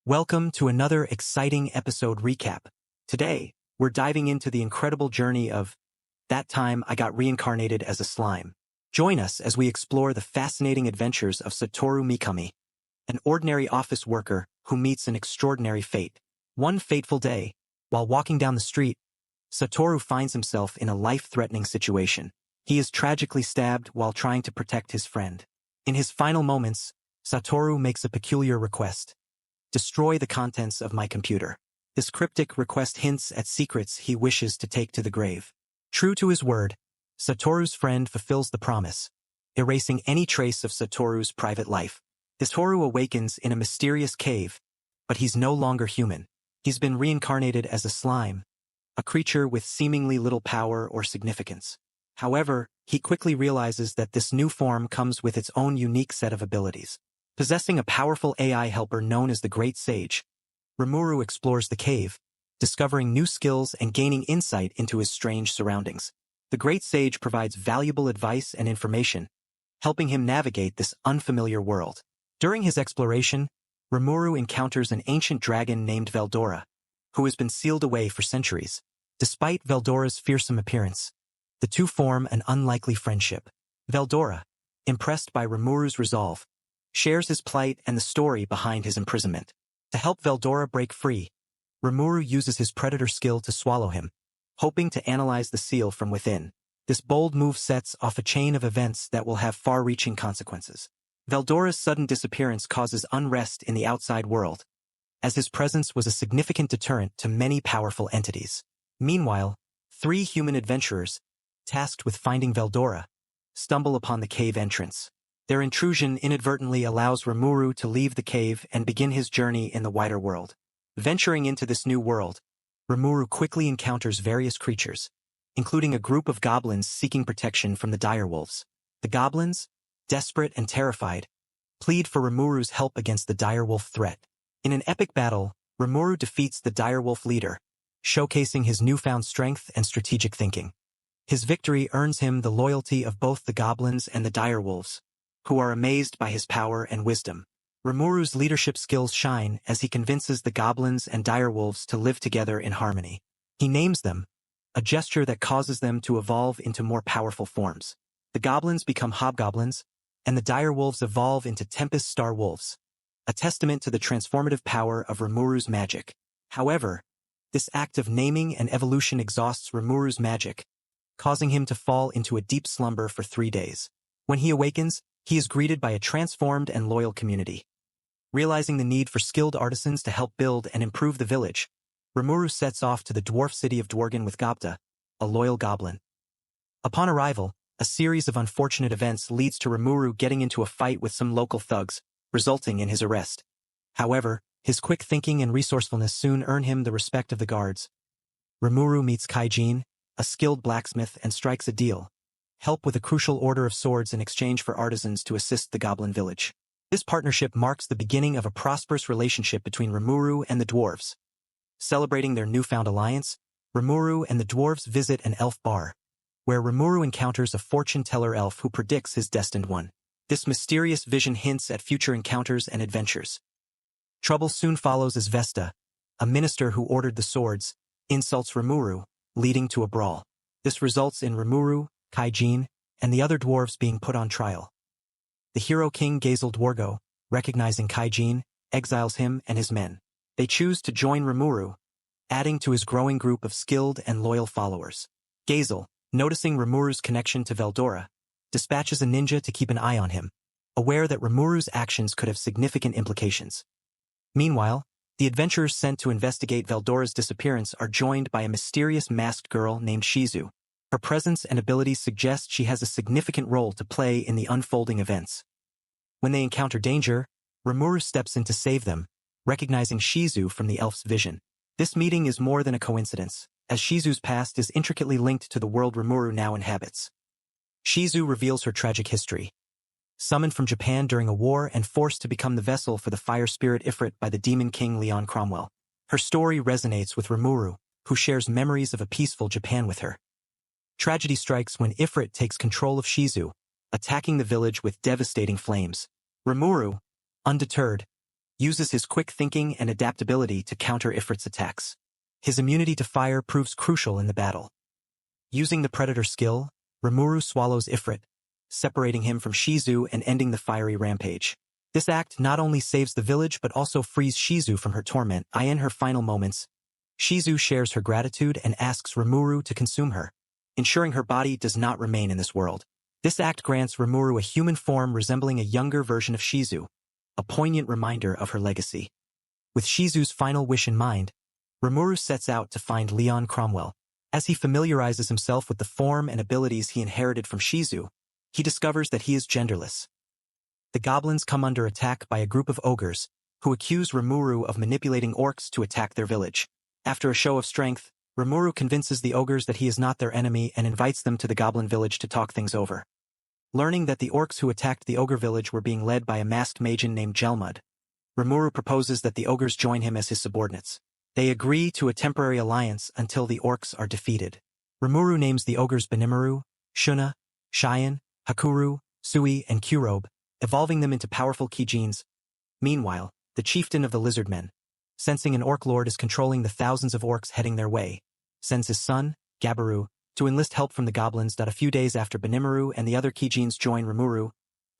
Welcome to another exciting episode recap. Today, we're diving into the incredible journey of That Time I Got Reincarnated as a Slime. Join us as we explore the fascinating adventures of Satoru Mikami, an ordinary office worker who meets an extraordinary fate. One fateful day, while walking down the street, Satoru finds himself in a life-threatening situation. He is tragically stabbed while trying to protect his friend. In his final moments, Satoru makes a peculiar request. Destroy the contents of my computer. This cryptic request hints at secrets he wishes to take to the grave. True to his word, Satoru's friend fulfills the promise, erasing any trace of Satoru's private life. Satoru awakens in a mysterious cave, but he's no longer human. He's been reincarnated as a slime, a creature with seemingly little power or significance. However, he quickly realizes that this new form comes with its own unique set of abilities. Possessing a powerful AI helper known as the Great Sage, Rimuru explores the cave, discovering new skills and gaining insight into his strange surroundings. The Great Sage provides valuable advice and information, helping him navigate this unfamiliar world. During his exploration, Rimuru encounters an ancient dragon named Veldora, who has been sealed away for centuries. Despite Veldora's fearsome appearance, the two form an unlikely friendship. Veldora, impressed by Rimuru's resolve, shares his plight and the story behind his imprisonment. To help Veldora break free, Rimuru uses his predator skill to swallow him, hoping to analyze the seal from within. This bold move sets off a chain of events that will have far-reaching consequences. Veldora's sudden disappearance causes unrest in the outside world, as his presence was a significant deterrent to many powerful entities. Meanwhile, three human adventurers, tasked with finding Veldora, stumble upon the cave entrance. Their intrusion inadvertently allows Rimuru to leave the cave and begin his journey in the wider world. Venturing into this new world, Rimuru quickly encounters various creatures, including a group of goblins seeking protection from the direwolves. The goblins, desperate and terrified, plead for Rimuru's help against the direwolf threat. In an epic battle, Rimuru defeats the direwolf leader, showcasing his newfound strength and strategic thinking. His victory earns him the loyalty of both the goblins and the direwolves, who are amazed by his power and wisdom. Rimuru's leadership skills shine as he convinces the goblins and direwolves to live together in harmony. He names them, a gesture that causes them to evolve into more powerful forms. The goblins become hobgoblins, and the direwolves evolve into Tempest Star Wolves, a testament to the transformative power of Rimuru's magic. However, this act of naming and evolution exhausts Rimuru's magic, causing him to fall into a deep slumber for 3 days. When he awakens, he is greeted by a transformed and loyal community. Realizing the need for skilled artisans to help build and improve the village, Rimuru sets off to the dwarf city of Dworgen with Gobta, a loyal goblin. Upon arrival, a series of unfortunate events leads to Rimuru getting into a fight with some local thugs, resulting in his arrest. However, his quick thinking and resourcefulness soon earn him the respect of the guards. Rimuru meets Kaijin, a skilled blacksmith, and strikes a deal: help with a crucial order of swords in exchange for artisans to assist the goblin village. This partnership marks the beginning of a prosperous relationship between Rimuru and the dwarves. Celebrating their newfound alliance, Rimuru and the dwarves visit an elf bar, where Rimuru encounters a fortune-teller elf who predicts his destined one. This mysterious vision hints at future encounters and adventures. Trouble soon follows as Vesta, a minister who ordered the swords, insults Rimuru, leading to a brawl. This results in Rimuru, Kaijin, and the other dwarves being put on trial. The hero king Gazel Dwargo, recognizing Kaijin, exiles him and his men. They choose to join Rimuru, adding to his growing group of skilled and loyal followers. Gazel, noticing Rimuru's connection to Veldora, dispatches a ninja to keep an eye on him, aware that Rimuru's actions could have significant implications. Meanwhile, the adventurers sent to investigate Veldora's disappearance are joined by a mysterious masked girl named Shizu. Her presence and abilities suggest she has a significant role to play in the unfolding events. When they encounter danger, Rimuru steps in to save them, recognizing Shizu from the elf's vision. This meeting is more than a coincidence, as Shizu's past is intricately linked to the world Rimuru now inhabits. Shizu reveals her tragic history. Summoned from Japan during a war and forced to become the vessel for the fire spirit Ifrit by the demon king Leon Cromwell. Her story resonates with Rimuru, who shares memories of a peaceful Japan with her. Tragedy strikes when Ifrit takes control of Shizu, attacking the village with devastating flames. Rimuru, undeterred, uses his quick thinking and adaptability to counter Ifrit's attacks. His immunity to fire proves crucial in the battle. Using the Predator skill, Rimuru swallows Ifrit, separating him from Shizu and ending the fiery rampage. This act not only saves the village but also frees Shizu from her torment. In her final moments, Shizu shares her gratitude and asks Rimuru to consume her, ensuring her body does not remain in this world. This act grants Rimuru a human form resembling a younger version of Shizu, a poignant reminder of her legacy. With Shizu's final wish in mind, Rimuru sets out to find Leon Cromwell. As he familiarizes himself with the form and abilities he inherited from Shizu, he discovers that he is genderless. The goblins come under attack by a group of ogres, who accuse Rimuru of manipulating orcs to attack their village. After a show of strength, Rimuru convinces the ogres that he is not their enemy and invites them to the goblin village to talk things over. Learning that the orcs who attacked the ogre village were being led by a masked magen named Gelmud, Rimuru proposes that the ogres join him as his subordinates. They agree to a temporary alliance until the orcs are defeated. Rimuru names the ogres Benimaru, Shuna, Cheyenne, Hakuru, Sui, and Kurobe, evolving them into powerful Kijins. Meanwhile, the chieftain of the lizardmen, sensing an orc lord is controlling the thousands of orcs heading their way, sends his son, Gabaru, to enlist help from the goblins. A few days after Benimaru and the other Kijins join Rimuru,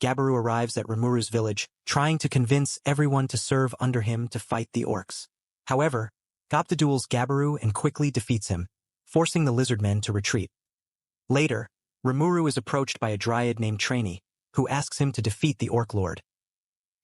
Gabaru arrives at Rimuru's village, trying to convince everyone to serve under him to fight the orcs. However, Gapta duels Gabaru and quickly defeats him, forcing the lizardmen to retreat. Later, Rimuru is approached by a dryad named Trainee, who asks him to defeat the orc lord.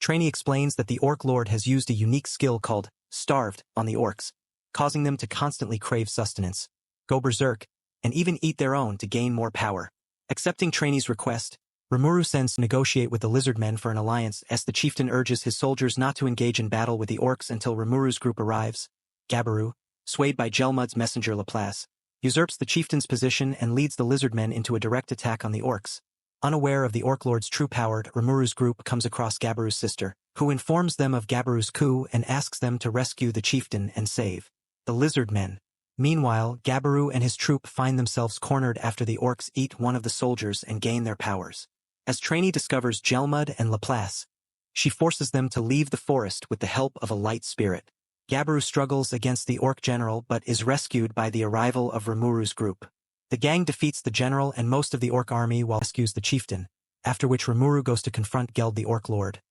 Trainee explains that the orc lord has used a unique skill called starved on the orcs, causing them to constantly crave sustenance, go berserk, and even eat their own to gain more power. Accepting Trainee's request, Rimuru sends to negotiate with the lizardmen for an alliance as the chieftain urges his soldiers not to engage in battle with the orcs until Rimuru's group arrives. Gabaru, swayed by Gelmud's messenger Laplace, usurps the chieftain's position and leads the lizardmen into a direct attack on the orcs. Unaware of the orc lord's true power, Rimuru's group comes across Gabaru's sister, who informs them of Gabaru's coup and asks them to rescue the chieftain and save the lizardmen. Meanwhile, Gabaru and his troop find themselves cornered after the orcs eat one of the soldiers and gain their powers. As Trainee discovers Gelmud and Laplace, she forces them to leave the forest with the help of a light spirit. Gabaru struggles against the orc general but is rescued by the arrival of Rimuru's group. The gang defeats the general and most of the orc army while rescues the chieftain, after which Rimuru goes to confront Geld the orc lord.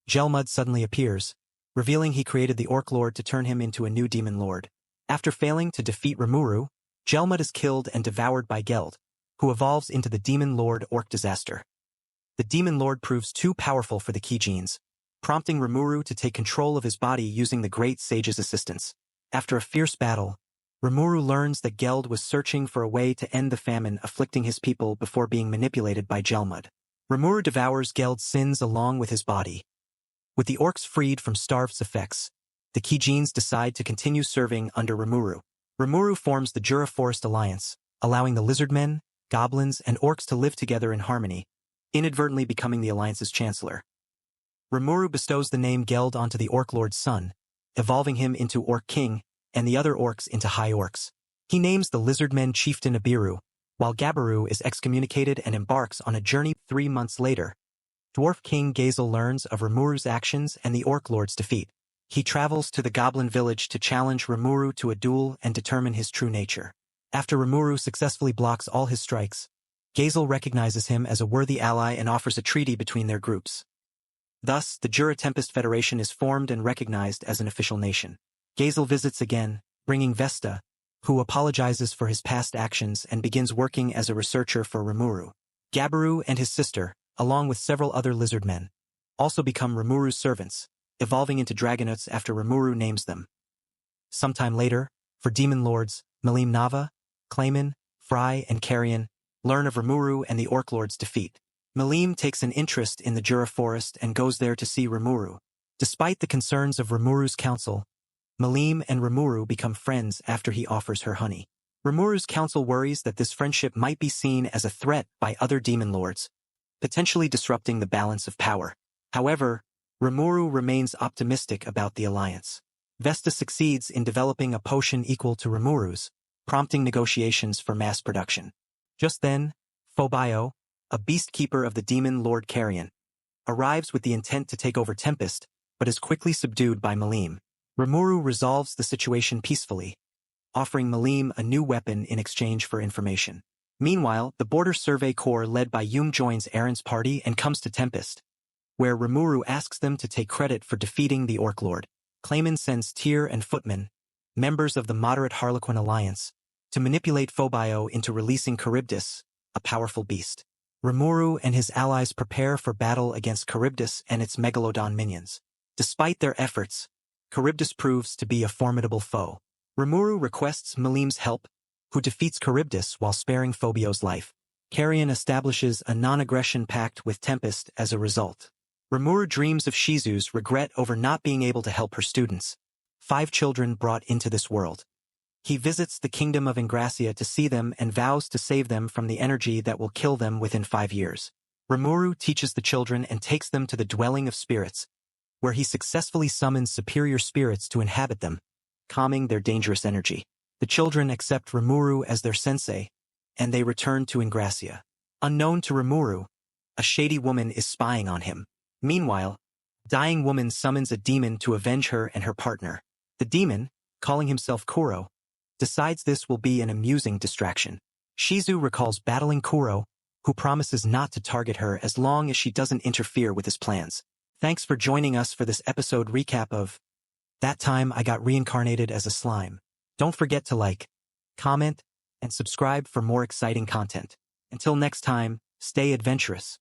Gelmud suddenly appears, revealing he created the orc lord to turn him into a new demon lord. After failing to defeat Rimuru, Gelmud is killed and devoured by Geld, who evolves into the demon lord Orc Disaster. The demon lord proves too powerful for the Kijins, prompting Rimuru to take control of his body using the great sage's assistance. After a fierce battle, Rimuru learns that Geld was searching for a way to end the famine afflicting his people before being manipulated by Gelmud. Rimuru devours Geld's sins along with his body. With the orcs freed from Starved's effects, the Kijins decide to continue serving under Rimuru. Rimuru forms the Jura Forest Alliance, allowing the lizardmen, goblins, and orcs to live together in harmony, inadvertently becoming the alliance's chancellor. Rimuru bestows the name Geld onto the orc lord's son, evolving him into Orc King, and the other orcs into High Orcs. He names the lizardmen chieftain Abiru, while Gabaru is excommunicated and embarks on a journey. 3 months later, Dwarf King Gazel learns of Rimuru's actions and the orc lord's defeat. He travels to the goblin village to challenge Rimuru to a duel and determine his true nature. After Rimuru successfully blocks all his strikes, Gazel recognizes him as a worthy ally and offers a treaty between their groups. Thus, the Jura Tempest Federation is formed and recognized as an official nation. Gazel visits again, bringing Vesta, who apologizes for his past actions and begins working as a researcher for Rimuru. Gabaru and his sister, along with several other lizardmen, also become Rimuru's servants, evolving into Dragonauts after Rimuru names them. Sometime later, for demon lords, Malim Nava, Clayman, Fry, and Carrion learn of Rimuru and the orc lord's defeat. Malim takes an interest in the Jura Forest and goes there to see Rimuru. Despite the concerns of Rimuru's council, Malim and Rimuru become friends after he offers her honey. Rimuru's council worries that this friendship might be seen as a threat by other demon lords, potentially disrupting the balance of power. However, Rimuru remains optimistic about the alliance. Vesta succeeds in developing a potion equal to Rimuru's, prompting negotiations for mass production. Just then, Phobio, a beast keeper of the demon Lord Carrion, arrives with the intent to take over Tempest, but is quickly subdued by Malim. Rimuru resolves the situation peacefully, offering Malim a new weapon in exchange for information. Meanwhile, the Border Survey Corps led by Yum joins Aaron's party and comes to Tempest, where Rimuru asks them to take credit for defeating the Orc Lord. Clayman sends Tyr and Footman, members of the moderate Harlequin Alliance, to manipulate Phobio into releasing Charybdis, a powerful beast. Rimuru and his allies prepare for battle against Charybdis and its Megalodon minions. Despite their efforts, Charybdis proves to be a formidable foe. Rimuru requests Malim's help, who defeats Charybdis while sparing Phobio's life. Carrion establishes a non-aggression pact with Tempest as a result. Rimuru dreams of Shizu's regret over not being able to help her students, 5 children brought into this world. He visits the kingdom of Ingracia to see them and vows to save them from the energy that will kill them within 5 years. Rimuru teaches the children and takes them to the dwelling of spirits, where he successfully summons superior spirits to inhabit them, calming their dangerous energy. The children accept Rimuru as their sensei, and they return to Ingracia. Unknown to Rimuru, a shady woman is spying on him. Meanwhile, Dying Woman summons a demon to avenge her and her partner. The demon, calling himself Kuro, decides this will be an amusing distraction. Shizu recalls battling Kuro, who promises not to target her as long as she doesn't interfere with his plans. Thanks for joining us for this episode recap of That Time I Got Reincarnated as a Slime. Don't forget to like, comment, and subscribe for more exciting content. Until next time, stay adventurous.